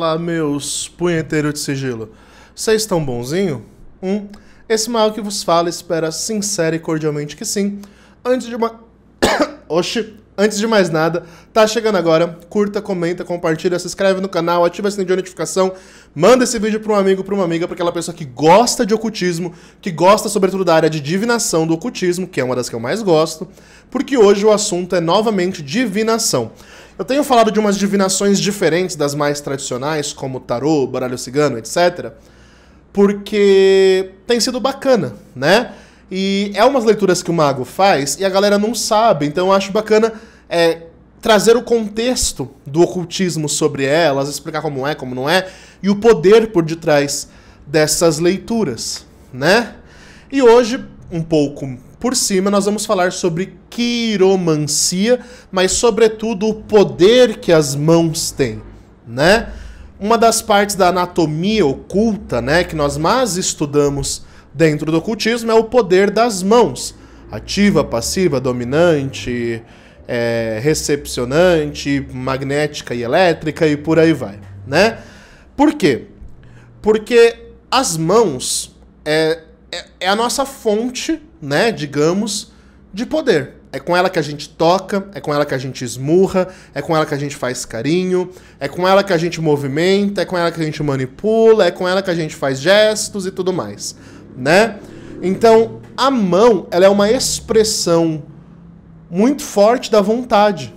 Fala, meus punheteiros de sigilo. Vocês estão bonzinho? Esse mal que vos fala espera sincera e cordialmente que sim. Antes de mais nada, tá chegando agora, curta, comenta, compartilha, se inscreve no canal, ativa o sininho de notificação, manda esse vídeo pra um amigo, pra uma amiga, pra aquela pessoa que gosta de ocultismo, que gosta sobretudo da área de divinação do ocultismo, que é uma das que eu mais gosto, porque hoje o assunto é novamente divinação. Eu tenho falado de umas divinações diferentes das mais tradicionais, como tarô, baralho cigano, etc., porque tem sido bacana, né? E é umas leituras que o mago faz e a galera não sabe, então eu acho bacana trazer o contexto do ocultismo sobre elas, explicar como é, como não é, e o poder por detrás dessas leituras, né? E hoje, um pouco por cima, nós vamos falar sobre quiromancia, mas sobretudo o poder que as mãos têm, né? Uma das partes da anatomia oculta, né, que nós mais estudamos dentro do ocultismo é o poder das mãos. Ativa, passiva, dominante, recepcionante, magnética e elétrica e por aí vai, né? Por quê? Porque as mãos é a nossa fonte, né, digamos, de poder. É com ela que a gente toca, é com ela que a gente esmurra, é com ela que a gente faz carinho, é com ela que a gente movimenta, é com ela que a gente manipula, é com ela que a gente faz gestos e tudo mais, né? Então, a mão, ela é uma expressão muito forte da vontade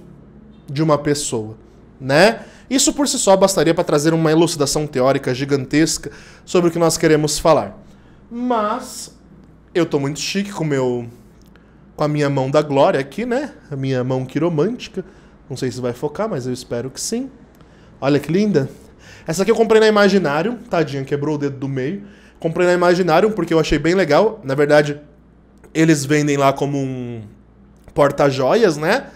de uma pessoa, né? Isso por si só bastaria para trazer uma elucidação teórica gigantesca sobre o que nós queremos falar. Mas eu tô muito chique com a minha mão da glória aqui, né? A minha mão quiromântica. Não sei se vai focar, mas eu espero que sim. Olha que linda. Essa aqui eu comprei na Imaginário. Tadinha, quebrou o dedo do meio. Comprei na Imaginário porque eu achei bem legal. Na verdade, eles vendem lá como um porta-joias, né?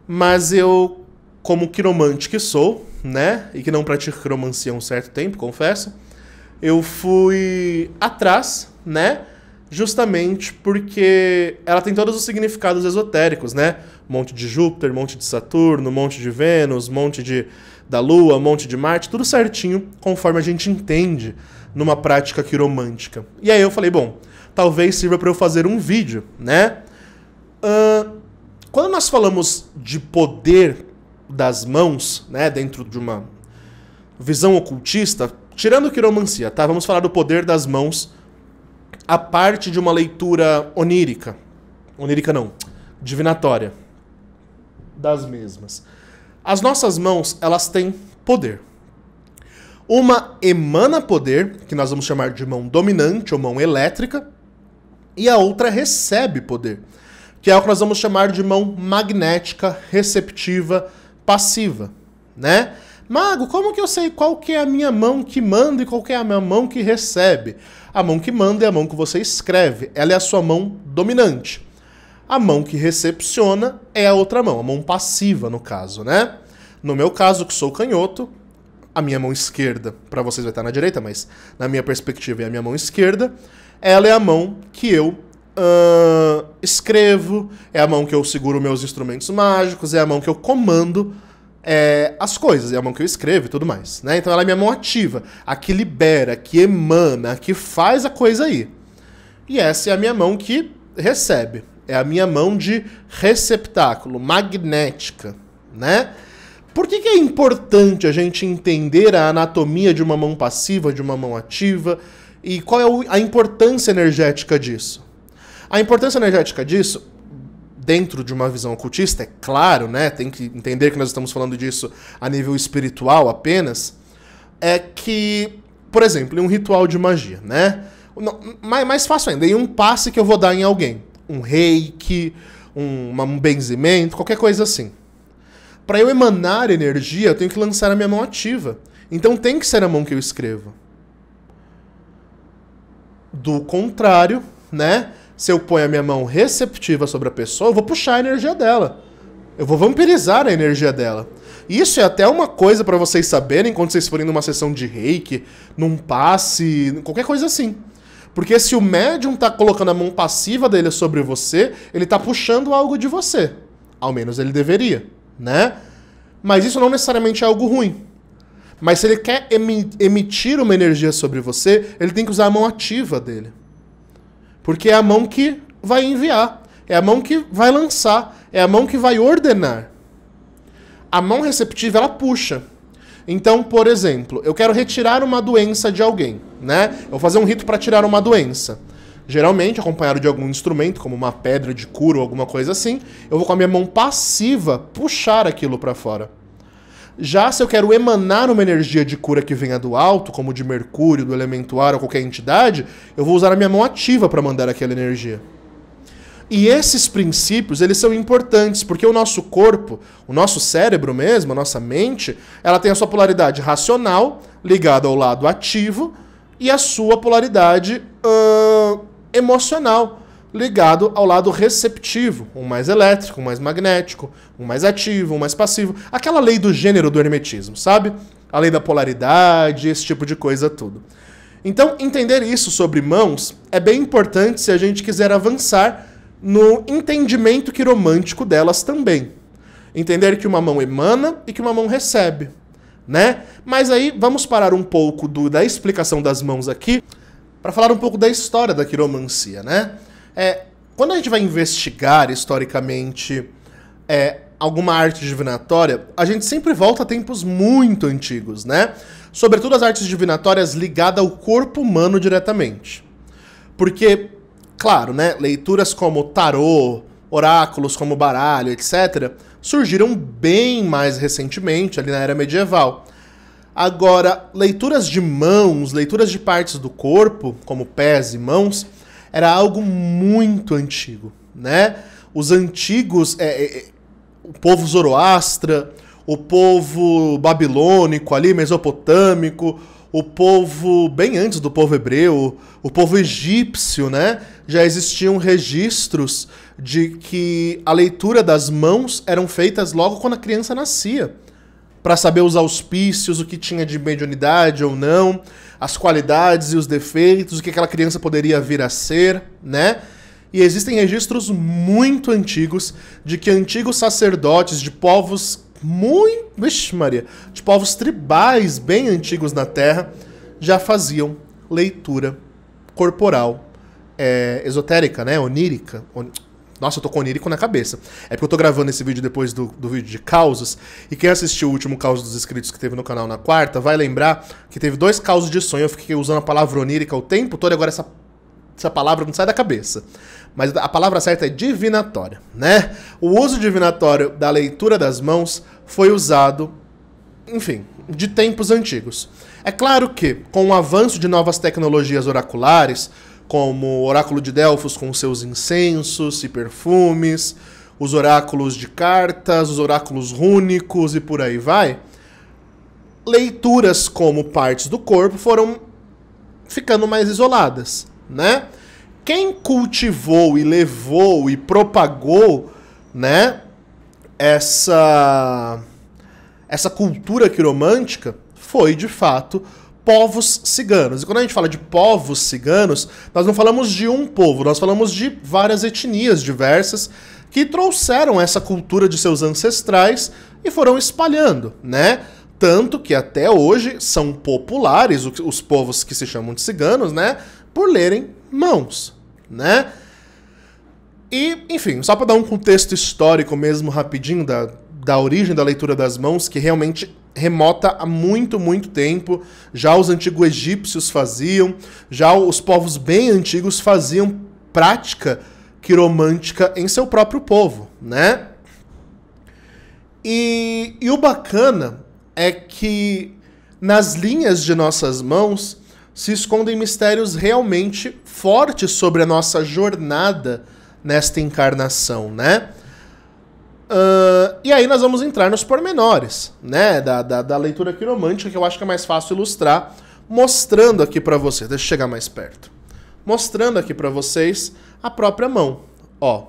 Mas eu, como quiromante que sou, né? E que não pratico quiromancia há um certo tempo, confesso. Eu fui atrás, né? Justamente porque ela tem todos os significados esotéricos, né? Monte de Júpiter, monte de Saturno, monte de Vênus, monte da Lua, monte de Marte, tudo certinho, conforme a gente entende numa prática quiromântica. E aí eu falei, bom, talvez sirva para eu fazer um vídeo, né? Quando nós falamos de poder das mãos, né, dentro de uma visão ocultista, tirando quiromancia, tá? Vamos falar do poder das mãos a parte de uma leitura onírica. Onírica não, divinatória das mesmas. As nossas mãos, elas têm poder. Uma emana poder, que nós vamos chamar de mão dominante ou mão elétrica, e a outra recebe poder, que é o que nós vamos chamar de mão magnética, receptiva, passiva, né? Mago, como que eu sei qual que é a minha mão que manda e qual que é a minha mão que recebe? A mão que manda é a mão que você escreve. Ela é a sua mão dominante. A mão que recepciona é a outra mão, a mão passiva, no caso, né? No meu caso, que sou canhoto, a minha mão esquerda, para vocês vai estar na direita, mas na minha perspectiva é a minha mão esquerda, ela é a mão que eu escrevo, é a mão que eu seguro meus instrumentos mágicos, é a mão que eu comando as coisas, é a mão que eu escrevo e tudo mais, né? Então ela é minha mão ativa, a que libera, a que emana, a que faz a coisa aí. E essa é a minha mão que recebe, é a minha mão de receptáculo, magnética, né? Por que é importante a gente entender a anatomia de uma mão passiva, de uma mão ativa, e qual é a importância energética disso? A importância energética disso, dentro de uma visão ocultista, é claro, né? Tem que entender que nós estamos falando disso a nível espiritual apenas, é que, por exemplo, em um ritual de magia, né? Mais fácil ainda, em um passe que eu vou dar em alguém, um reiki, um benzimento, qualquer coisa assim. Para eu emanar energia, eu tenho que lançar a minha mão ativa. Então tem que ser a mão que eu escrevo. Do contrário, né? Se eu ponho a minha mão receptiva sobre a pessoa, eu vou puxar a energia dela. Eu vou vampirizar a energia dela. Isso é até uma coisa para vocês saberem quando vocês forem numa sessão de reiki, num passe, qualquer coisa assim. Porque se o médium tá colocando a mão passiva dele sobre você, ele tá puxando algo de você. Ao menos ele deveria, né? Mas isso não necessariamente é algo ruim. Mas se ele quer emitir uma energia sobre você, ele tem que usar a mão ativa dele. Porque é a mão que vai enviar, é a mão que vai lançar, é a mão que vai ordenar. A mão receptiva, ela puxa. Então, por exemplo, eu quero retirar uma doença de alguém, né? Eu vou fazer um rito para tirar uma doença. Geralmente, acompanhado de algum instrumento, como uma pedra de cura ou alguma coisa assim, eu vou com a minha mão passiva puxar aquilo para fora. Já se eu quero emanar uma energia de cura que venha do alto, como de Mercúrio, do elemento ar ou qualquer entidade, eu vou usar a minha mão ativa para mandar aquela energia. E esses princípios, eles são importantes, porque o nosso corpo, o nosso cérebro mesmo, a nossa mente, ela tem a sua polaridade racional, ligada ao lado ativo, e a sua polaridade emocional, ligado ao lado receptivo, um mais elétrico, um mais magnético, um mais ativo, um mais passivo. Aquela lei do gênero do hermetismo, sabe? A lei da polaridade, esse tipo de coisa tudo. Então, entender isso sobre mãos é bem importante se a gente quiser avançar no entendimento quiromântico delas também. Entender que uma mão emana e que uma mão recebe, né? Mas aí, vamos parar um pouco da explicação das mãos aqui para falar um pouco da história da quiromancia, né? Quando a gente vai investigar historicamente alguma arte divinatória, a gente sempre volta a tempos muito antigos, né? Sobretudo as artes divinatórias ligadas ao corpo humano diretamente. Porque, claro, né, leituras como tarô, oráculos como baralho, etc., surgiram bem mais recentemente, ali na era medieval. Agora, leituras de mãos, leituras de partes do corpo, como pés e mãos, era algo muito antigo, né? Os antigos, o povo zoroastra, o povo babilônico ali, mesopotâmico, o povo, bem antes do povo hebreu, o povo egípcio, né? Já existiam registros de que a leitura das mãos eram feitas logo quando a criança nascia, para saber os auspícios, o que tinha de mediunidade ou não, as qualidades e os defeitos, o que aquela criança poderia vir a ser, né? E existem registros muito antigos de que antigos sacerdotes de povos de povos tribais bem antigos na Terra já faziam leitura corporal esotérica, né? Onírica. Nossa, eu tô com onírico na cabeça. É porque eu tô gravando esse vídeo depois do vídeo de causos, e quem assistiu o último caos dos inscritos que teve no canal na quarta, vai lembrar que teve 2 causos de sonho, eu fiquei usando a palavra onírica o tempo todo, e agora essa palavra não sai da cabeça. Mas a palavra certa é divinatória, né? O uso divinatório da leitura das mãos foi usado, enfim, de tempos antigos. É claro que, com o avanço de novas tecnologias oraculares, como o oráculo de Delfos com seus incensos e perfumes, os oráculos de cartas, os oráculos rúnicos e por aí vai, leituras como partes do corpo foram ficando mais isoladas, né? Quem cultivou e levou e propagou, né, essa cultura quiromântica foi, de fato, povos ciganos. E quando a gente fala de povos ciganos, nós não falamos de um povo, nós falamos de várias etnias diversas que trouxeram essa cultura de seus ancestrais e foram espalhando, né? Tanto que até hoje são populares os povos que se chamam de ciganos, né? Por lerem mãos, né? E, enfim, só para dar um contexto histórico mesmo rapidinho da origem da leitura das mãos, que realmente remota a muito, muito tempo. Já os antigos egípcios faziam, já os povos bem antigos faziam prática quiromântica em seu próprio povo, né? E o bacana é que nas linhas de nossas mãos se escondem mistérios realmente fortes sobre a nossa jornada nesta encarnação, né? E aí nós vamos entrar nos pormenores, né, da leitura quiromântica, que eu acho que é mais fácil ilustrar, mostrando aqui pra vocês, deixa eu chegar mais perto, mostrando aqui pra vocês a própria mão. Ó,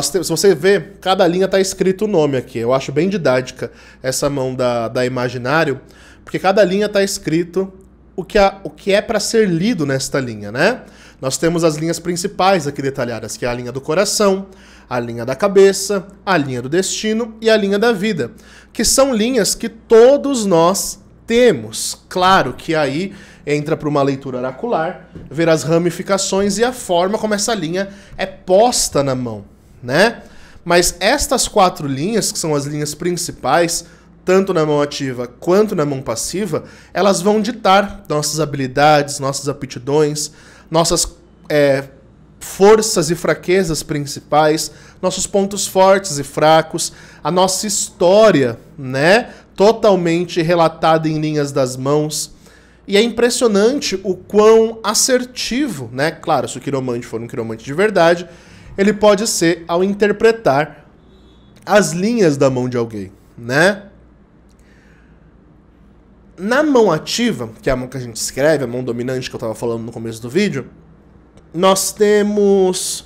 se você ver, cada linha tá escrito o nome aqui, eu acho bem didática essa mão da Imaginário, porque cada linha tá escrito o que é para ser lido nesta linha, né? Nós temos as linhas principais aqui detalhadas, que é a linha do coração, a linha da cabeça, a linha do destino e a linha da vida, que são linhas que todos nós Temos, claro que aí entra para uma leitura oracular, ver as ramificações e a forma como essa linha é posta na mão, né? Mas estas 4 linhas, que são as linhas principais, tanto na mão ativa quanto na mão passiva, elas vão ditar nossas habilidades, nossas aptidões, nossas forças e fraquezas principais, nossos pontos fortes e fracos, a nossa história, né? Totalmente relatada em linhas das mãos. E é impressionante o quão assertivo, né? Claro, se o quiromante for um quiromante de verdade, ele pode ser ao interpretar as linhas da mão de alguém, né? Na mão ativa, que é a mão que a gente escreve, a mão dominante que eu estava falando no começo do vídeo, nós temos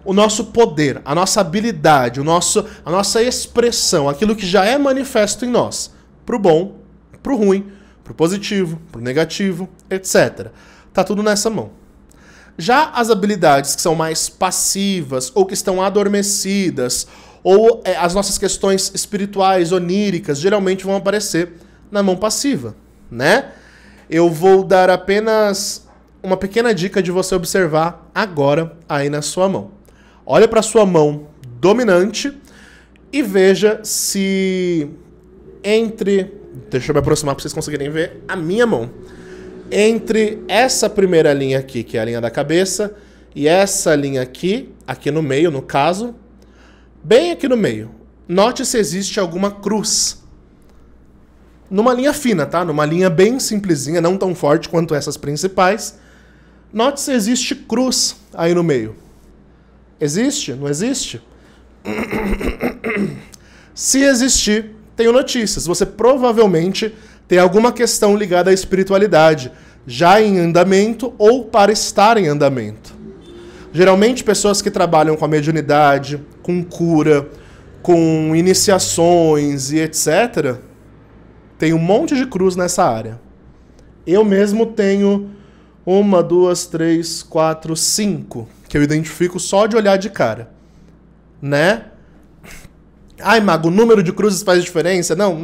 o nosso poder, a nossa habilidade, a nossa expressão, aquilo que já é manifesto em nós, pro bom, pro ruim, pro positivo, pro negativo, etc. Tá tudo nessa mão. Já as habilidades que são mais passivas ou que estão adormecidas, ou as nossas questões espirituais, oníricas, geralmente vão aparecer na mão passiva, né? Eu vou dar apenas uma pequena dica de você observar agora aí na sua mão. Olha para a sua mão dominante e veja se entre... Deixa eu me aproximar para vocês conseguirem ver a minha mão. Entre essa primeira linha aqui, que é a linha da cabeça, e essa linha aqui no meio, no caso, bem aqui no meio, note se existe alguma cruz. Numa linha fina, tá? Numa linha bem simplesinha, não tão forte quanto essas principais. Note se existe cruz aí no meio. Existe? Não existe? Se existir, tenho notícias. Você provavelmente tem alguma questão ligada à espiritualidade, já em andamento ou para estar em andamento. Geralmente, pessoas que trabalham com a mediunidade, com cura, com iniciações e etc., tem um monte de cruz nessa área. Eu mesmo tenho 1, 2, 3, 4, 5, que eu identifico só de olhar de cara. Né? Ai, Mago, o número de cruzes faz diferença? Não.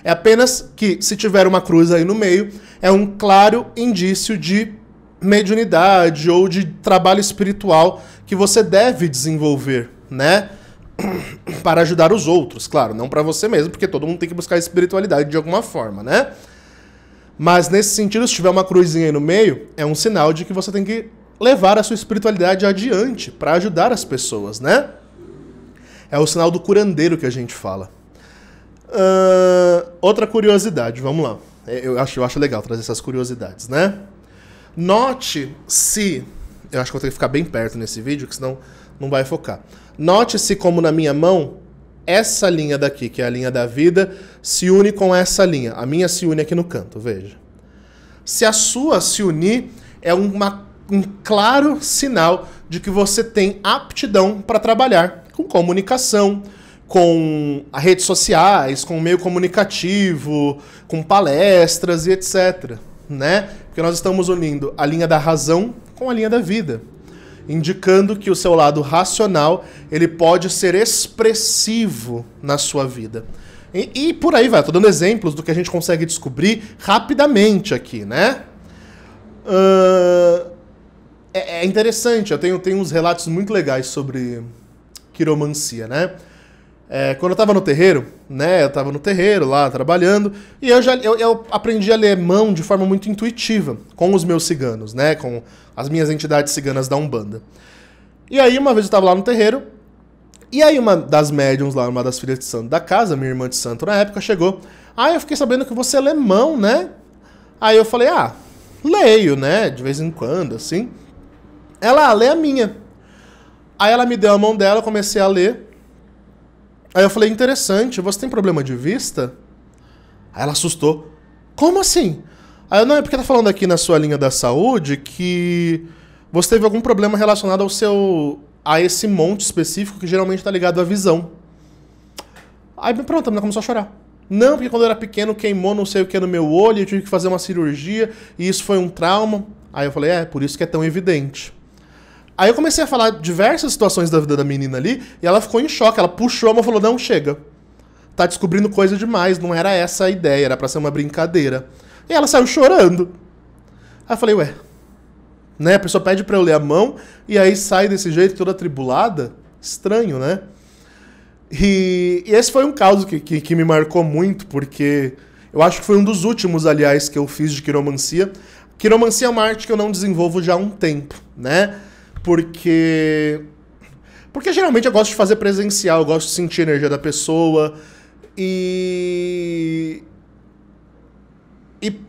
É apenas que, se tiver uma cruz aí no meio, é um claro indício de mediunidade ou de trabalho espiritual que você deve desenvolver, né? Para ajudar os outros, claro, não para você mesmo, porque todo mundo tem que buscar espiritualidade de alguma forma, né? Mas nesse sentido, se tiver uma cruzinha aí no meio, é um sinal de que você tem que levar a sua espiritualidade adiante para ajudar as pessoas, né? É o sinal do curandeiro que a gente fala. Outra curiosidade, vamos lá. Eu acho legal trazer essas curiosidades, né? Note se... Eu acho que vou ter que ficar bem perto nesse vídeo, que senão não vai focar. Note se, como na minha mão, essa linha daqui, que é a linha da vida, se une com essa linha. A minha se une aqui no canto, veja. Se a sua se unir, é um claro sinal de que você tem aptidão para trabalhar com comunicação, com as redes sociais, com o meio comunicativo, com palestras e etc. Né? Porque nós estamos unindo a linha da razão com a linha da vida, indicando que o seu lado racional ele pode ser expressivo na sua vida. E por aí vai, estou dando exemplos do que a gente consegue descobrir rapidamente aqui, né? É interessante, eu tenho uns relatos muito legais sobre quiromancia, né? Quando eu estava no terreiro, né? Eu estava no terreiro lá, trabalhando, e eu aprendi a ler mão de forma muito intuitiva, com os meus ciganos, né? Com as minhas entidades ciganas da Umbanda. E aí, uma vez eu estava lá no terreiro, e aí uma das médiums lá, uma das filhas de santo da casa, minha irmã de santo na época, chegou. Eu fiquei sabendo que você lê mão, né? Aí eu falei, leio, né? De vez em quando, assim. Ela, lê a minha. Aí ela me deu a mão dela, eu comecei a ler. Aí eu falei, interessante, você tem problema de vista? Aí ela assustou. Como assim? Aí eu, não, é porque tá falando aqui na sua linha da saúde que você teve algum problema relacionado a esse monte específico que geralmente tá ligado à visão. Aí pronto, a menina começou a chorar. Não, porque quando eu era pequeno queimou não sei o que no meu olho, eu tive que fazer uma cirurgia e isso foi um trauma. Aí eu falei, por isso que é tão evidente. Aí eu comecei a falar diversas situações da vida da menina ali e ela ficou em choque. Ela puxou a mão e falou, não, chega. tá descobrindo coisa demais, não era essa a ideia, era pra ser uma brincadeira. E ela saiu chorando. Aí eu falei, ué, né? A pessoa pede pra eu ler a mão e aí sai desse jeito, toda atribulada. Estranho, né? E esse foi um caso que me marcou muito, porque eu acho que foi um dos últimos, aliás, que eu fiz de quiromancia. Quiromancia é uma arte que eu não desenvolvo já há um tempo, né? Porque geralmente eu gosto de fazer presencial, eu gosto de sentir a energia da pessoa. E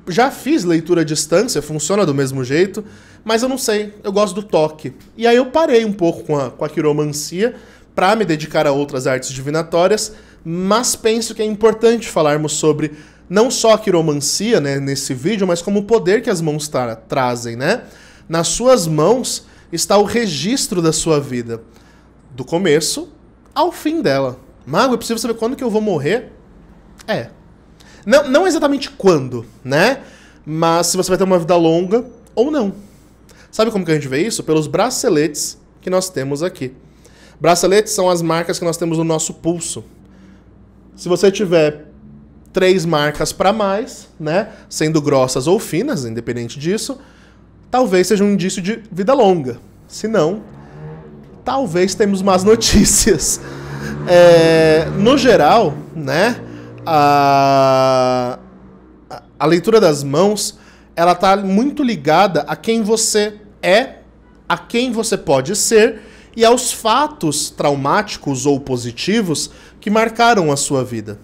já fiz leitura à distância, funciona do mesmo jeito, mas eu não sei, eu gosto do toque. E aí eu parei um pouco com a quiromancia para me dedicar a outras artes divinatórias, mas penso que é importante falarmos sobre não só a quiromancia, né, nesse vídeo, mas como o poder que as mãos trazem, né? Nas suas mãos está o registro da sua vida, do começo ao fim dela. Mago, eu preciso saber quando que eu vou morrer? Não exatamente quando, né? Mas se você vai ter uma vida longa ou não. Sabe como que a gente vê isso? Pelos braceletes que nós temos aqui. Braceletes são as marcas que nós temos no nosso pulso. Se você tiver 3 marcas para mais, né, sendo grossas ou finas, independente disso, talvez seja um indício de vida longa. Se não, talvez temos más notícias. No geral, né, a leitura das mãos, ela está muito ligada a quem você é, a quem você pode ser e aos fatos traumáticos ou positivos que marcaram a sua vida.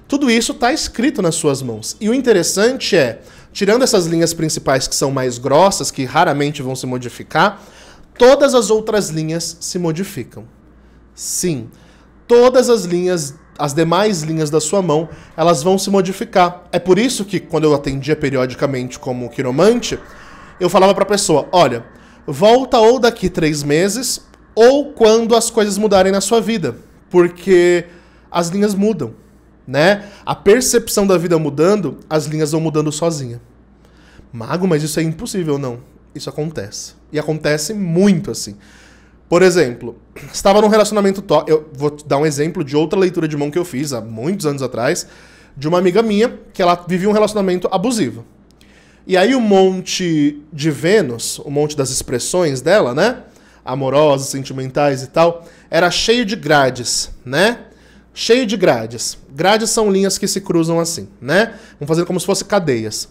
Tudo isso está escrito nas suas mãos. E o interessante é, tirando essas linhas principais que são mais grossas, que raramente vão se modificar, todas as outras linhas se modificam. Sim, todas as linhas, as demais linhas da sua mão, elas vão se modificar. É por isso que, quando eu atendia periodicamente como quiromante, eu falava para a pessoa, olha, volta ou daqui 3 meses, ou quando as coisas mudarem na sua vida. Porque as linhas mudam, né? A percepção da vida mudando, as linhas vão mudando sozinha. Mago, mas isso é impossível. Não, isso acontece. E acontece muito assim. Por exemplo, estava num relacionamento tóxico. Eu vou dar um exemplo de outra leitura de mão que eu fiz há muitos anos atrás, de uma amiga minha, que ela vivia um relacionamento abusivo. E aí o monte de Vênus, o monte das expressões dela, né? Amorosas, sentimentais e tal, era cheio de grades, né? Cheio de grades. Grades são linhas que se cruzam assim, né? Vamos fazer como se fossem cadeias.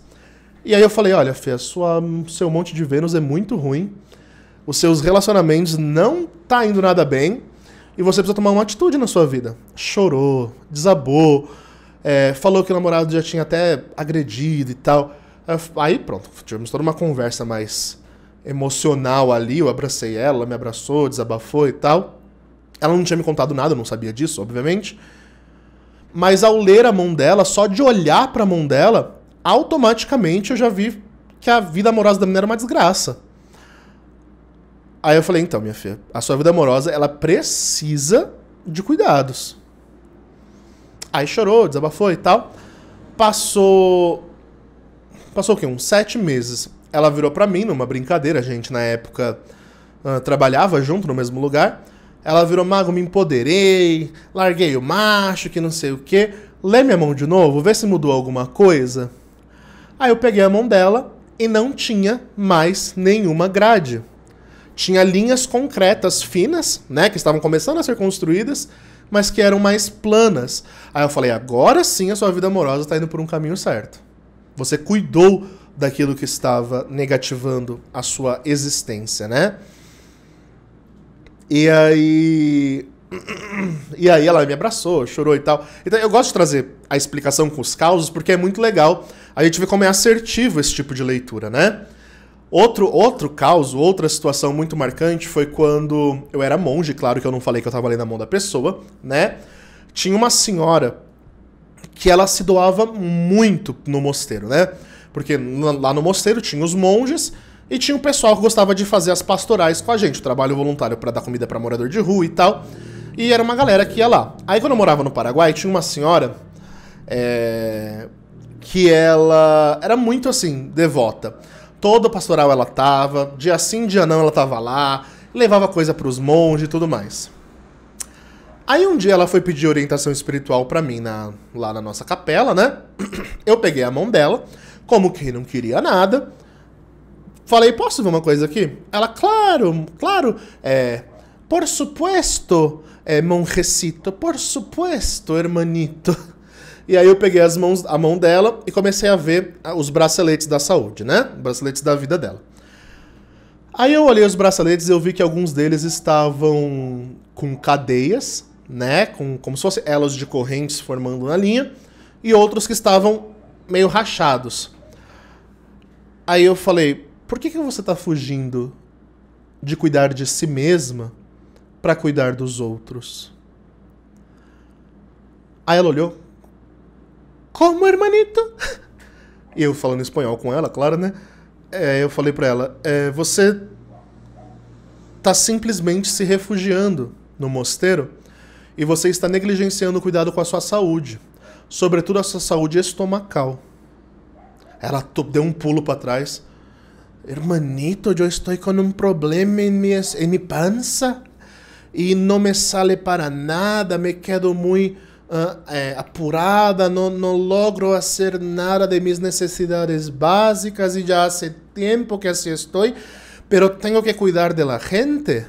E aí eu falei, olha, Fê, seu monte de Vênus é muito ruim, os seus relacionamentos não tá indo nada bem, e você precisa tomar uma atitude na sua vida. Chorou, desabou, falou que o namorado já tinha até agredido e tal. Aí pronto, tivemos toda uma conversa mais emocional ali, eu abracei ela, ela me abraçou, desabafou e tal. Ela não tinha me contado nada, eu não sabia disso, obviamente. Mas ao ler a mão dela, só de olhar pra mão dela, automaticamente eu já vi que a vida amorosa da menina era uma desgraça. Aí eu falei, então, minha filha, a sua vida amorosa, ela precisa de cuidados. Aí chorou, desabafou e tal. Passou o quê? Uns 7 meses. Ela virou pra mim numa brincadeira, a gente na época trabalhava junto no mesmo lugar. Ela virou, Mago, me empoderei, larguei o macho, que não sei o quê. Lê minha mão de novo, vê se mudou alguma coisa. Aí eu peguei a mão dela e não tinha mais nenhuma grade. Tinha linhas concretas, finas, né, que estavam começando a ser construídas, mas que eram mais planas. Aí eu falei, agora sim a sua vida amorosa está indo por um caminho certo. Você cuidou daquilo que estava negativando a sua existência, né? E aí ela me abraçou, chorou e tal. Então eu gosto de trazer a explicação com os causos, porque é muito legal a gente ver como é assertivo esse tipo de leitura, né? Outro caso, outra situação muito marcante foi quando eu era monge, claro que eu não falei que eu estava lendo a mão da pessoa, né? Tinha uma senhora que ela se doava muito no mosteiro, né? Porque lá no mosteiro tinha os monges e tinha o pessoal que gostava de fazer as pastorais com a gente, o trabalho voluntário para dar comida para morador de rua e tal. E era uma galera que ia lá. Aí quando eu morava no Paraguai, tinha uma senhora que ela era muito assim, devota. Toda pastoral ela tava, dia sim, dia não ela tava lá, levava coisa pros monges e tudo mais. Aí um dia ela foi pedir orientação espiritual pra mim lá na nossa capela, né? Eu peguei a mão dela, como quem não queria nada. Falei, posso ver uma coisa aqui? Ela, claro, claro. Por supuesto, monjecito, por supuesto, hermanito. E aí eu peguei a mão dela e comecei a ver os braceletes da saúde, né? Braceletes da vida dela. Aí eu olhei os braceletes e eu vi que alguns deles estavam com cadeias, né? Como se fossem elos de correntes formando na linha. E outros que estavam meio rachados. Aí eu falei, por que você está fugindo de cuidar de si mesma para cuidar dos outros? Aí ela olhou. Como, hermanito? E eu falando espanhol com ela, claro, né? Eu falei pra ela, você tá simplesmente se refugiando no mosteiro e você está negligenciando o cuidado com a sua saúde, sobretudo a sua saúde estomacal. Ela deu um pulo para trás. Hermanito, eu estou com um problema em minha pança e não me sale para nada, me quedo muito apurada, não logro fazer nada de minhas necessidades básicas e já hace tempo que assim estou, pero tenho que cuidar de la gente.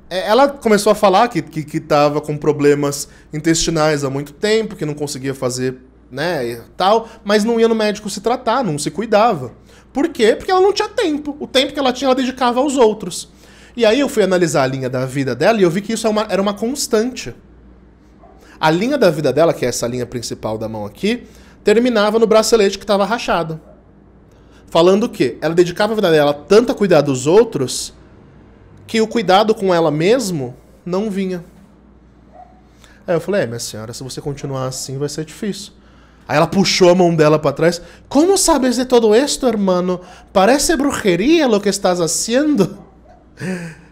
Ela começou a falar que estava com problemas intestinais há muito tempo, que não conseguia fazer, né, e tal, mas não ia no médico se tratar, não se cuidava. Por quê? Porque ela não tinha tempo. O tempo que ela tinha, ela dedicava aos outros. E aí eu fui analisar a linha da vida dela e eu vi que isso era uma constante. A linha da vida dela, que é essa linha principal da mão aqui, terminava no bracelete que estava rachado. Falando o quê? Ela dedicava a vida dela tanto a cuidar dos outros que o cuidado com ela mesmo não vinha. Aí eu falei, minha senhora, se você continuar assim vai ser difícil. Aí ela puxou a mão dela para trás. Como sabes de todo esto, hermano? Parece brujeria lo que estás haciendo.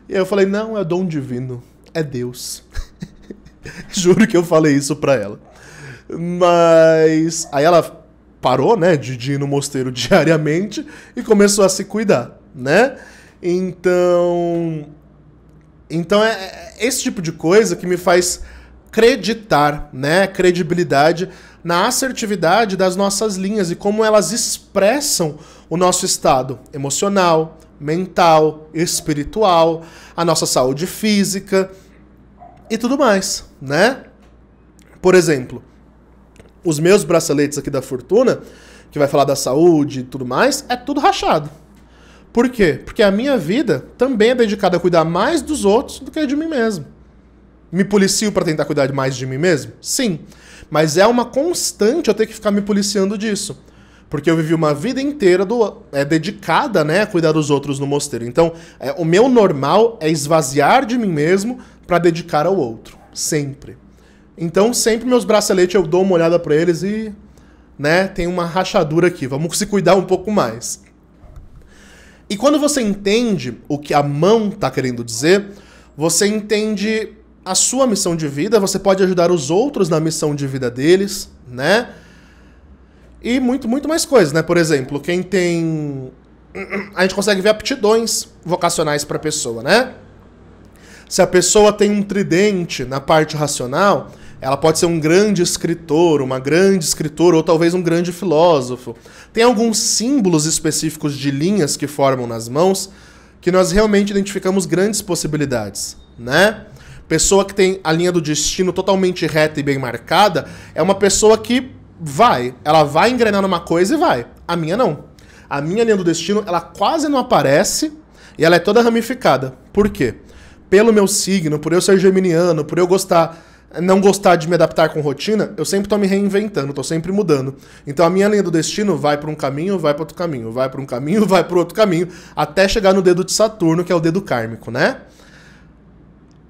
E eu falei, não, é dom divino. É Deus. Juro que eu falei isso pra ela. Mas aí ela parou, né, de ir no mosteiro diariamente e começou a se cuidar, né? Então é esse tipo de coisa que me faz acreditar, né, credibilidade na assertividade das nossas linhas e como elas expressam o nosso estado emocional, mental, espiritual, a nossa saúde física e tudo mais, né? Por exemplo, os meus braceletes aqui da fortuna, que vai falar da saúde e tudo mais, é tudo rachado. Por quê? Porque a minha vida também é dedicada a cuidar mais dos outros do que de mim mesmo. Me policio para tentar cuidar mais de mim mesmo? Sim. Mas é uma constante eu ter que ficar me policiando disso. Porque eu vivi uma vida inteira dedicada, né, a cuidar dos outros no mosteiro. Então, o meu normal é esvaziar de mim mesmo para dedicar ao outro. Sempre. Então, sempre meus braceletes eu dou uma olhada para eles e, né, tem uma rachadura aqui. Vamos se cuidar um pouco mais. E quando você entende o que a mão está querendo dizer, você entende a sua missão de vida, você pode ajudar os outros na missão de vida deles, né? E muito mais coisas, né? Por exemplo, quem tem... A gente consegue ver aptidões vocacionais para a pessoa, né? Se a pessoa tem um tridente na parte racional, ela pode ser um grande escritor, uma grande escritora, ou talvez um grande filósofo. Tem alguns símbolos específicos de linhas que formam nas mãos que nós realmente identificamos grandes possibilidades, né? Pessoa que tem a linha do destino totalmente reta e bem marcada é uma pessoa que ela vai engrenar numa coisa e vai. A minha não. A minha linha do destino, ela quase não aparece e ela é toda ramificada. Por quê? Pelo meu signo, por eu ser geminiano, por eu não gostar de me adaptar com rotina, eu sempre tô me reinventando, tô sempre mudando. Então a minha linha do destino vai para um caminho, vai para outro caminho, vai para um caminho, vai para outro caminho, até chegar no dedo de Saturno, que é o dedo kármico, né?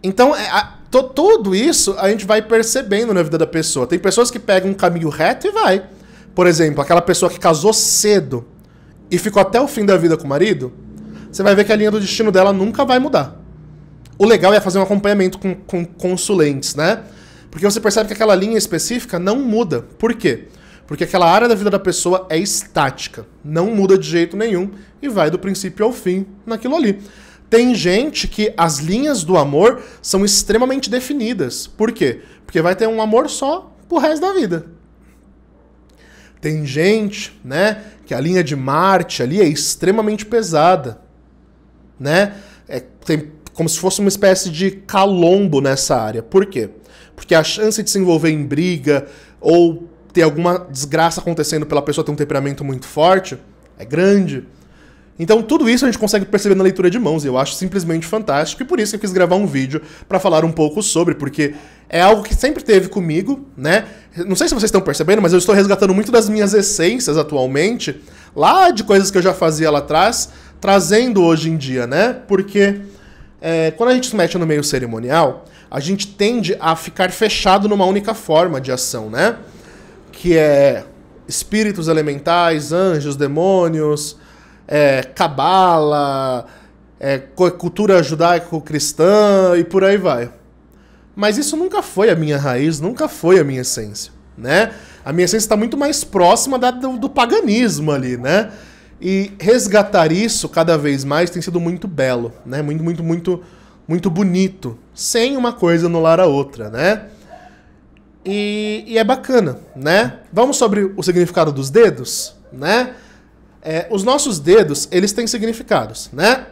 Então, tudo isso a gente vai percebendo na vida da pessoa. Tem pessoas que pegam um caminho reto e vai. Por exemplo, aquela pessoa que casou cedo e ficou até o fim da vida com o marido, você vai ver que a linha do destino dela nunca vai mudar. O legal é fazer um acompanhamento com consulentes, né? Porque você percebe que aquela linha específica não muda. Por quê? Porque aquela área da vida da pessoa é estática. Não muda de jeito nenhum e vai do princípio ao fim naquilo ali. Tem gente que as linhas do amor são extremamente definidas. Por quê? Porque vai ter um amor só pro resto da vida. Tem gente, né, que a linha de Marte ali é extremamente pesada, né? Tem como se fosse uma espécie de calombo nessa área. Por quê? Porque a chance de se envolver em briga ou ter alguma desgraça acontecendo pela pessoa ter um temperamento muito forte é grande. Então tudo isso a gente consegue perceber na leitura de mãos e eu acho simplesmente fantástico e por isso eu quis gravar um vídeo para falar um pouco sobre, porque é algo que sempre teve comigo, né? Não sei se vocês estão percebendo, mas eu estou resgatando muito das minhas essências atualmente, lá de coisas que eu já fazia lá atrás, trazendo hoje em dia, né? Porque quando a gente se mete no meio cerimonial, a gente tende a ficar fechado numa única forma de ação, né? Que é espíritos elementais, anjos, demônios, cabala, cultura judaico-cristã e por aí vai. Mas isso nunca foi a minha raiz, nunca foi a minha essência, né? A minha essência está muito mais próxima do paganismo ali, né? E resgatar isso cada vez mais tem sido muito belo, né? Muito bonito, sem uma coisa anular a outra, né? E é bacana, né? Vamos sobre o significado dos dedos, né? Os nossos dedos, eles têm significados, né?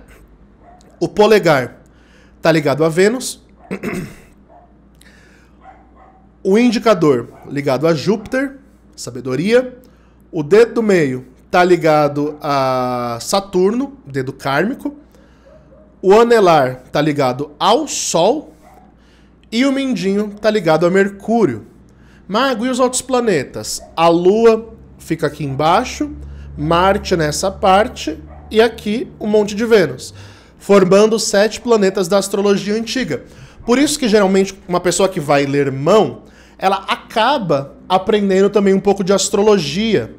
O polegar tá ligado a Vênus. O indicador ligado a Júpiter, sabedoria. O dedo do meio tá ligado a Saturno, dedo kármico. O anelar tá ligado ao Sol. E o mindinho tá ligado a Mercúrio. Mago, e os outros planetas? A Lua fica aqui embaixo, Marte nessa parte e aqui um monte de Vênus, formando 7 planetas da astrologia antiga. Por isso que geralmente uma pessoa que vai ler mão, ela acaba aprendendo também um pouco de astrologia,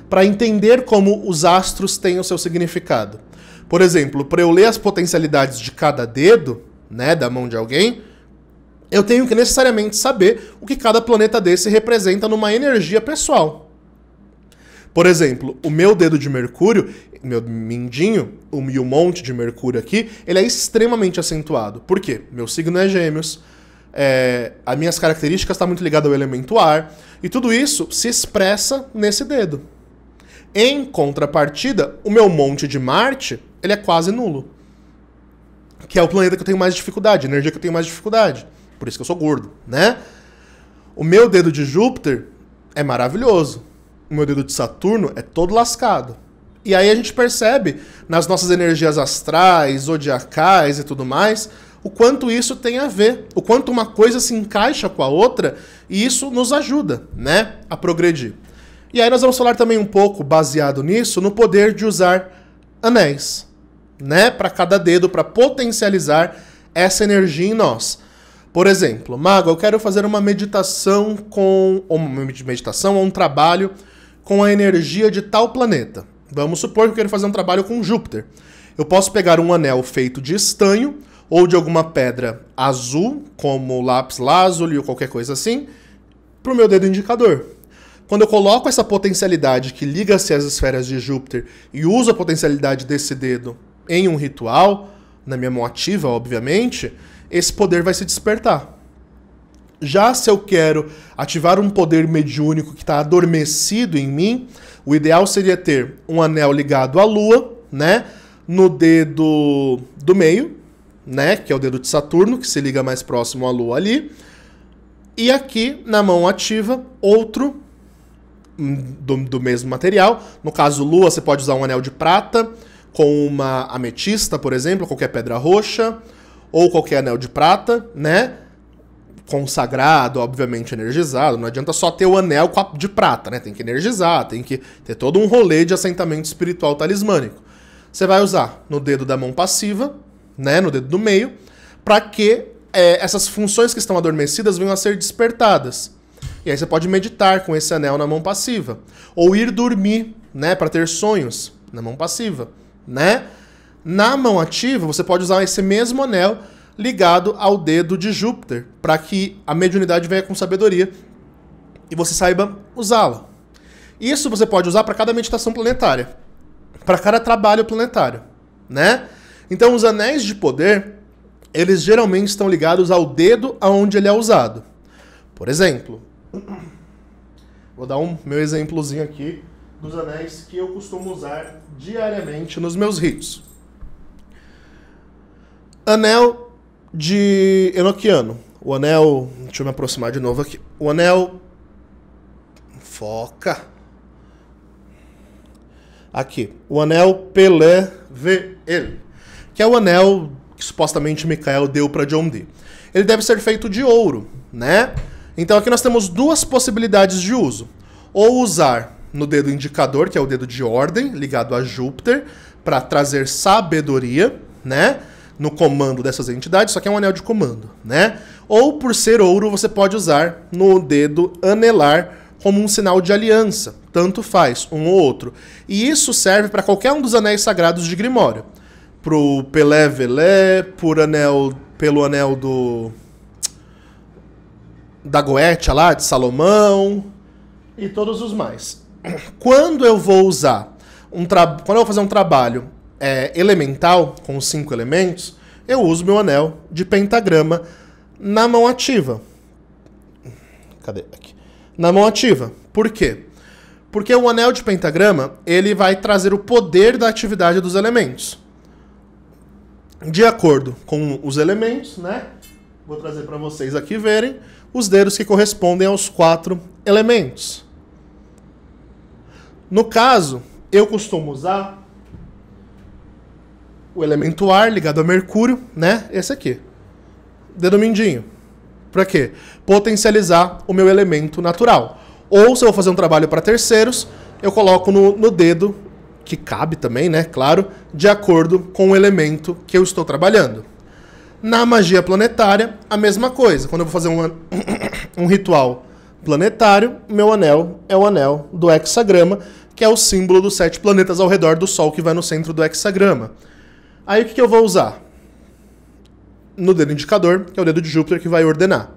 para entender como os astros têm o seu significado. Por exemplo, para eu ler as potencialidades de cada dedo, né, da mão de alguém, eu tenho que necessariamente saber o que cada planeta desse representa numa energia pessoal. Por exemplo, o meu dedo de Mercúrio, meu mindinho, e o monte de Mercúrio aqui, ele é extremamente acentuado. Por quê? Meu signo é Gêmeos, as minhas características estão muito ligadas ao elemento ar, e tudo isso se expressa nesse dedo. Em contrapartida, o meu monte de Marte, ele é quase nulo. Que é o planeta que eu tenho mais dificuldade, a energia que eu tenho mais dificuldade. Por isso que eu sou gordo, né? O meu dedo de Júpiter é maravilhoso. O meu dedo de Saturno é todo lascado. E aí a gente percebe, nas nossas energias astrais, zodiacais e tudo mais, o quanto isso tem a ver. O quanto uma coisa se encaixa com a outra e isso nos ajuda, né, a progredir. E aí nós vamos falar também um pouco, baseado nisso, no poder de usar anéis, né, para cada dedo, para potencializar essa energia em nós. Por exemplo, Mago, eu quero fazer uma meditação ou um trabalho com a energia de tal planeta. Vamos supor que eu quero fazer um trabalho com Júpiter. Eu posso pegar um anel feito de estanho ou de alguma pedra azul, como lápis lazuli ou qualquer coisa assim, para o meu dedo indicador. Quando eu coloco essa potencialidade que liga-se às esferas de Júpiter e uso a potencialidade desse dedo em um ritual, na minha mão ativa, obviamente, esse poder vai se despertar. Já se eu quero ativar um poder mediúnico que está adormecido em mim, o ideal seria ter um anel ligado à Lua, né, no dedo do meio, né, que é o dedo de Saturno, que se liga mais próximo à Lua ali, e aqui na mão ativa outro do mesmo material. No caso Lua, você pode usar um anel de prata com uma ametista, por exemplo, qualquer pedra roxa, ou qualquer anel de prata, né? Consagrado, obviamente energizado. Não adianta só ter o anel de prata, né? Tem que energizar, tem que ter todo um rolê de assentamento espiritual talismânico. Você vai usar no dedo da mão passiva, né? No dedo do meio, para que essas funções que estão adormecidas venham a ser despertadas. E aí você pode meditar com esse anel na mão passiva. Ou ir dormir, né? Para ter sonhos na mão passiva, né? Na mão ativa, você pode usar esse mesmo anel ligado ao dedo de Júpiter, para que a mediunidade venha com sabedoria e você saiba usá-la. Isso você pode usar para cada meditação planetária, para cada trabalho planetário, né? Então os anéis de poder, eles geralmente estão ligados ao dedo aonde ele é usado. Por exemplo, vou dar meu exemplozinho aqui dos anéis que eu costumo usar diariamente nos meus ritos. Anel de Enochiano. O anel... Deixa eu me aproximar de novo aqui. O anel... Foca. Aqui. O anel Pelevel, que é o anel que supostamente Micael deu para John Dee. Ele deve ser feito de ouro, né? Então aqui nós temos duas possibilidades de uso. Ou usar no dedo indicador, que é o dedo de ordem, ligado a Júpiter, para trazer sabedoria, né? No comando dessas entidades, só que é um anel de comando, né? Ou, por ser ouro, você pode usar no dedo anelar como um sinal de aliança. Tanto faz, um ou outro. E isso serve para qualquer um dos anéis sagrados de Grimório. Pro Pelevelé, pelo anel da Goetia lá, de Salomão, e todos os mais. Quando eu vou usar quando eu vou fazer um trabalho elemental, com os 5 elementos, eu uso meu anel de pentagrama na mão ativa. Cadê? Aqui. Na mão ativa. Por quê? Porque o anel de pentagrama, ele vai trazer o poder da atividade dos elementos. De acordo com os elementos, né? Vou trazer para vocês aqui verem os dedos que correspondem aos 4 elementos. No caso, eu costumo usar o elemento ar ligado a Mercúrio, né? Esse aqui. Dedo mindinho. Para quê? Potencializar o meu elemento natural. Ou se eu vou fazer um trabalho para terceiros, eu coloco no dedo, que cabe também, né? Claro, de acordo com o elemento que eu estou trabalhando. Na magia planetária, a mesma coisa. Quando eu vou fazer um ritual planetário, meu anel é o anel do hexagrama, que é o símbolo dos 7 planetas ao redor do Sol que vai no centro do hexagrama. Aí o que eu vou usar? No dedo indicador, que é o dedo de Júpiter que vai ordenar.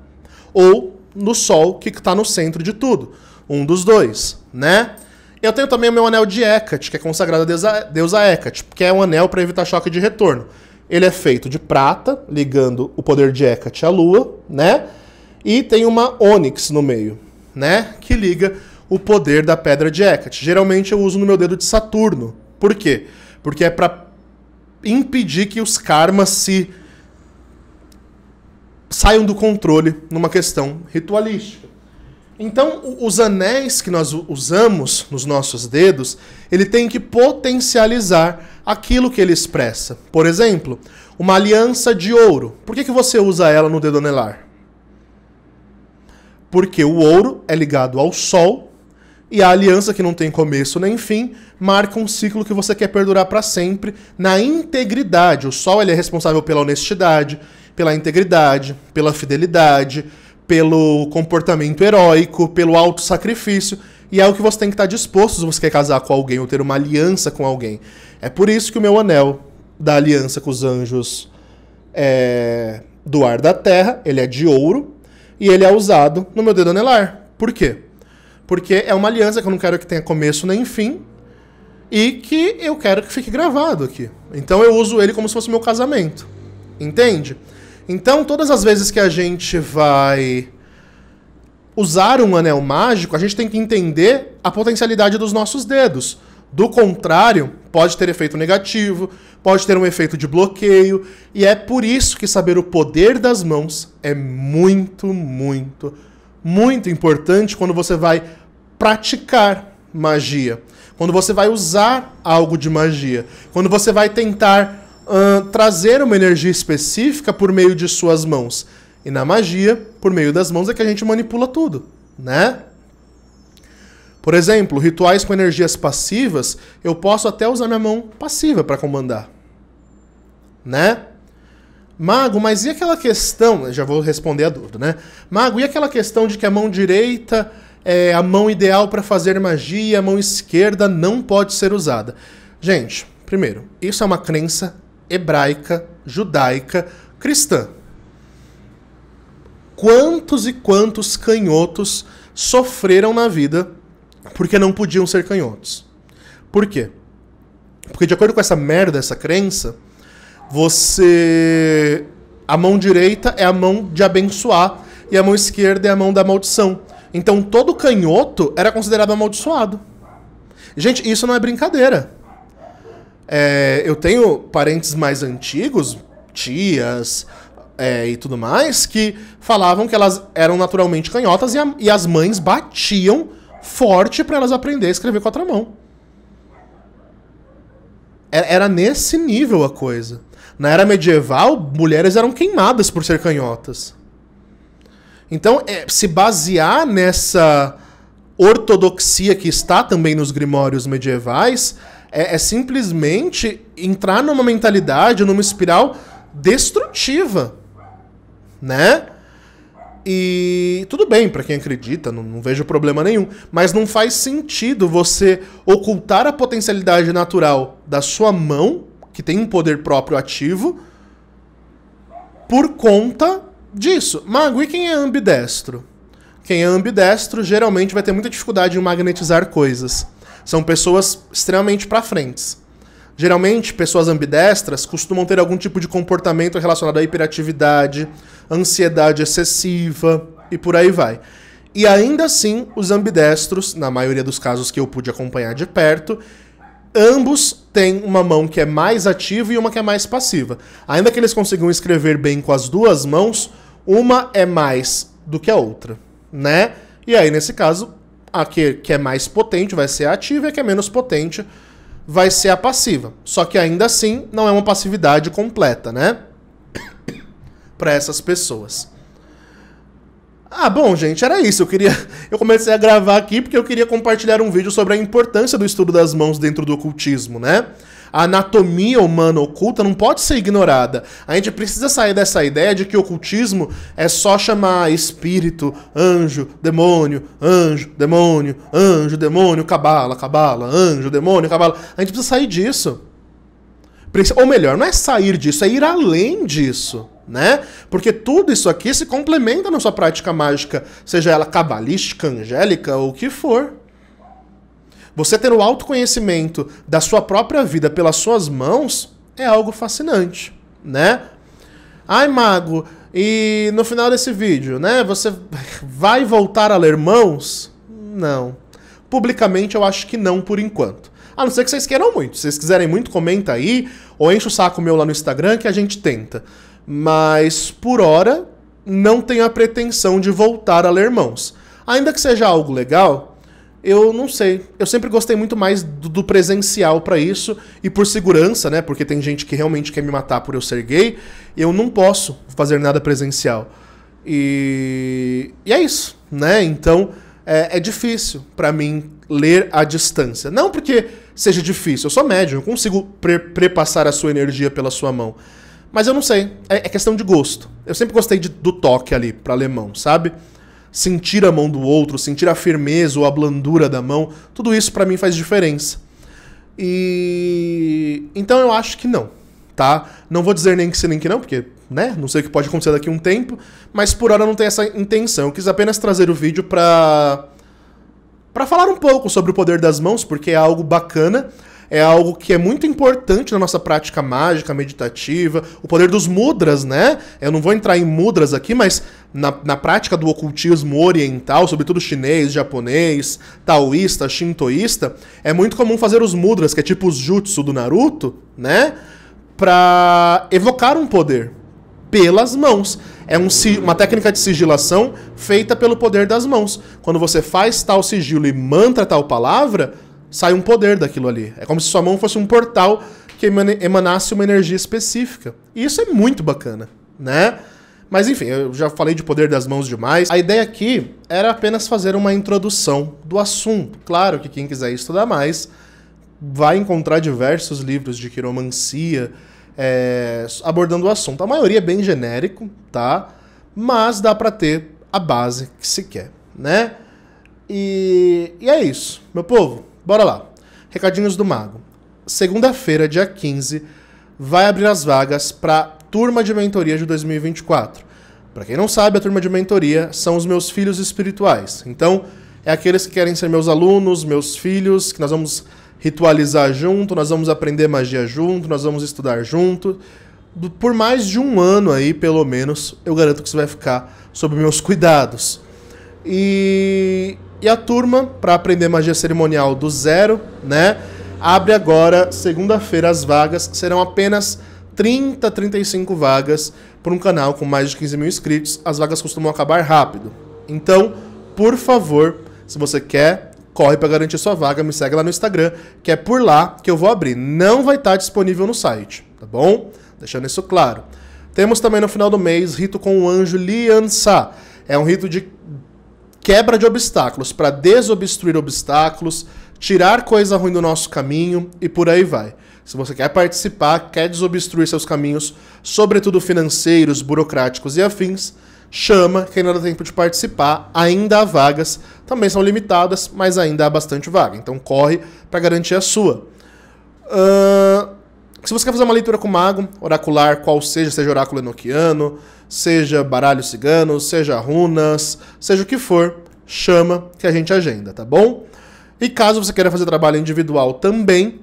Ou no Sol, que está no centro de tudo. Um dos dois, né? Eu tenho também o meu anel de Hecate, que é consagrado à deusa Hecate, que é um anel para evitar choque de retorno. Ele é feito de prata, ligando o poder de Hecate à Lua, né? E tem uma ônix no meio, né? Que liga o poder da pedra de Hecate. Geralmente eu uso no meu dedo de Saturno. Por quê? Porque é para impedir que os karmas saiam do controle numa questão ritualística. Então, os anéis que nós usamos nos nossos dedos, ele tem que potencializar aquilo que ele expressa. Por exemplo, uma aliança de ouro. Por que você usa ela no dedo anelar? Porque o ouro é ligado ao Sol e a aliança, que não tem começo nem fim, marca um ciclo que você quer perdurar para sempre na integridade. O Sol ele é responsável pela honestidade, pela integridade, pela fidelidade, pelo comportamento heróico, pelo autossacrifício, e é o que você tem que estar disposto se você quer casar com alguém ou ter uma aliança com alguém. É por isso que o meu anel da aliança com os anjos do ar da terra, ele é de ouro, e ele é usado no meu dedo anelar. Por quê? Porque é uma aliança que eu não quero que tenha começo nem fim, e que eu quero que fique gravado aqui. Então eu uso ele como se fosse meu casamento. Entende? Então, todas as vezes que a gente vai usar um anel mágico, a gente tem que entender a potencialidade dos nossos dedos. Do contrário, pode ter efeito negativo, pode ter um efeito de bloqueio, e é por isso que saber o poder das mãos é muito, muito, muito importante quando você vai praticar magia, quando você vai usar algo de magia, quando você vai tentar trazer uma energia específica por meio de suas mãos. E na magia, por meio das mãos, é que a gente manipula tudo, né? Por exemplo, rituais com energias passivas, eu posso até usar minha mão passiva para comandar, né? Mago, mas e aquela questão... Eu já vou responder a dúvida, né? Mago, e aquela questão de que a mão direita é a mão ideal para fazer magia, a mão esquerda não pode ser usada? Gente, primeiro, isso é uma crença hebraica, judaica, cristã. Quantos e quantos canhotos sofreram na vida porque não podiam ser canhotos? Por quê? Porque de acordo com essa merda, essa crença, A mão direita é a mão de abençoar e a mão esquerda é a mão da maldição. Então todo canhoto era considerado amaldiçoado. Gente, isso não é brincadeira. Eu tenho parentes mais antigos, tias e tudo mais, que falavam que elas eram naturalmente canhotas e as mães batiam forte para elas aprenderem a escrever com a outra mão. Era nesse nível a coisa. Na era medieval, mulheres eram queimadas por ser canhotas. Então, se basear nessa ortodoxia que está também nos grimórios medievais, é simplesmente entrar numa mentalidade, numa espiral destrutiva, né? E tudo bem, pra quem acredita, não vejo problema nenhum, mas não faz sentido você ocultar a potencialidade natural da sua mão, que tem um poder próprio ativo, por conta disso. Mago, e quem é ambidestro? Quem é ambidestro geralmente vai ter muita dificuldade em magnetizar coisas. São pessoas extremamente pra frente. Geralmente, pessoas ambidestras costumam ter algum tipo de comportamento relacionado à hiperatividade, ansiedade excessiva e por aí vai. E ainda assim, os ambidestros, na maioria dos casos que eu pude acompanhar de perto, ambos têm uma mão que é mais ativa e uma que é mais passiva. Ainda que eles consigam escrever bem com as duas mãos, uma é mais do que a outra, né? E aí, nesse caso, a que é mais potente vai ser a ativa e a que é menos potente vai ser a passiva. Só que ainda assim, não é uma passividade completa, né? Para essas pessoas. Bom, gente, era isso. Eu comecei a gravar aqui porque eu queria compartilhar um vídeo sobre a importância do estudo das mãos dentro do ocultismo, né? A anatomia humana oculta não pode ser ignorada. A gente precisa sair dessa ideia de que o ocultismo é só chamar espírito, anjo, demônio, cabala, anjo, demônio, cabala. A gente precisa sair disso. Ou melhor, não é sair disso, é ir além disso, né? Porque tudo isso aqui se complementa na sua prática mágica, seja ela cabalística, angélica ou o que for. Você ter o autoconhecimento da sua própria vida pelas suas mãos é algo fascinante, né? Ai, mago, e no final desse vídeo, né? Você vai voltar a ler mãos? Não. Publicamente eu acho que não por enquanto. A não ser que vocês queiram muito. Se vocês quiserem muito, comenta aí, ou enche o saco meu lá no Instagram que a gente tenta. Mas, por hora, não tenho a pretensão de voltar a ler mãos. Ainda que seja algo legal, eu não sei. Eu sempre gostei muito mais do presencial pra isso, e por segurança, né? Porque tem gente que realmente quer me matar por eu ser gay, eu não posso fazer nada presencial. E é isso, né? Então, é difícil pra mim ler à distância. Não porque seja difícil, eu sou médium, eu consigo prepassar a sua energia pela sua mão. Mas eu não sei, é questão de gosto. Eu sempre gostei do toque ali pra ler mão, sabe? Sentir a mão do outro, sentir a firmeza ou a blandura da mão, tudo isso pra mim faz diferença. Então eu acho que não, tá? Não vou dizer nem que sim nem que não, porque, né, não sei o que pode acontecer daqui a um tempo, mas por hora eu não tenho essa intenção. Eu quis apenas trazer o vídeo pra falar um pouco sobre o poder das mãos, porque é algo bacana, é algo que é muito importante na nossa prática mágica, meditativa, o poder dos mudras, né? Eu não vou entrar em mudras aqui, mas na prática do ocultismo oriental, sobretudo chinês, japonês, taoísta, shintoísta, é muito comum fazer os mudras, que é tipo os jutsu do Naruto, né? Pra evocar um poder pelas mãos. É uma técnica de sigilação feita pelo poder das mãos. Quando você faz tal sigilo e mantra tal palavra, sai um poder daquilo ali. É como se sua mão fosse um portal que emanasse uma energia específica. E isso é muito bacana, né? Mas enfim, eu já falei de poder das mãos demais. A ideia aqui era apenas fazer uma introdução do assunto. Claro que quem quiser estudar mais vai encontrar diversos livros de quiromancia abordando o assunto. A maioria é bem genérico, tá? Mas dá pra ter a base que se quer, né? E é isso, meu povo. Bora lá. Recadinhos do Mago. Segunda-feira, dia 15, vai abrir as vagas para turma de mentoria de 2024. Para quem não sabe, a turma de mentoria são os meus filhos espirituais. Então, é aqueles que querem ser meus alunos, meus filhos, que nós vamos ritualizar junto, nós vamos aprender magia junto, nós vamos estudar junto. por mais de um ano aí, pelo menos, eu garanto que você vai ficar sob meus cuidados. E a turma, para aprender magia cerimonial do zero, né, abre agora, segunda-feira, as vagas. Serão apenas 30, 35 vagas por um canal com mais de 15 mil inscritos. As vagas costumam acabar rápido. Então, por favor, se você quer, corre para garantir sua vaga, me segue lá no Instagram, que é por lá que eu vou abrir. Não vai estar disponível no site, tá bom? Deixando isso claro. Temos também no final do mês rito com o anjo Liança. É um rito de quebra de obstáculos, para desobstruir obstáculos, tirar coisa ruim do nosso caminho e por aí vai. Se você quer participar, quer desobstruir seus caminhos, sobretudo financeiros, burocráticos e afins, chama, que ainda dá tempo de participar. Ainda há vagas, também são limitadas, mas ainda há bastante vaga. Então corre para garantir a sua. Se você quer fazer uma leitura com mago, oracular, qual seja oráculo enoquiano, seja baralho cigano, seja runas, seja o que for, chama que a gente agenda, tá bom? E caso você queira fazer trabalho individual também,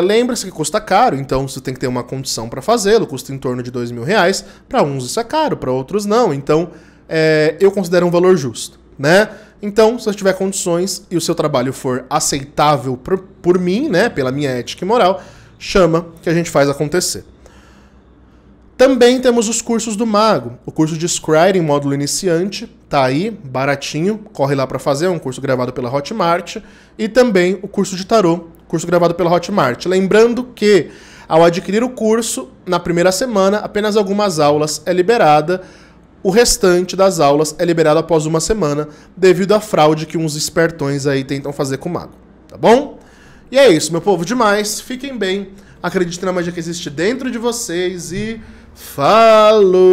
lembre-se que custa caro, então você tem que ter uma condição para fazê-lo, custa em torno de R$2.000, para uns isso é caro, para outros não, então eu considero um valor justo, né? Então, se você tiver condições e o seu trabalho for aceitável por mim, né, pela minha ética e moral, chama que a gente faz acontecer. Também temos os cursos do mago, o curso de Scrying módulo iniciante, tá aí, baratinho, corre lá para fazer, é um curso gravado pela Hotmart, e também o curso de tarô, curso gravado pela Hotmart. Lembrando que, ao adquirir o curso, na primeira semana, apenas algumas aulas é liberada, o restante das aulas é liberado após uma semana, devido à fraude que uns espertões aí tentam fazer com o mago, tá bom? E é isso, meu povo, demais, fiquem bem, acreditem na magia que existe dentro de vocês e falou!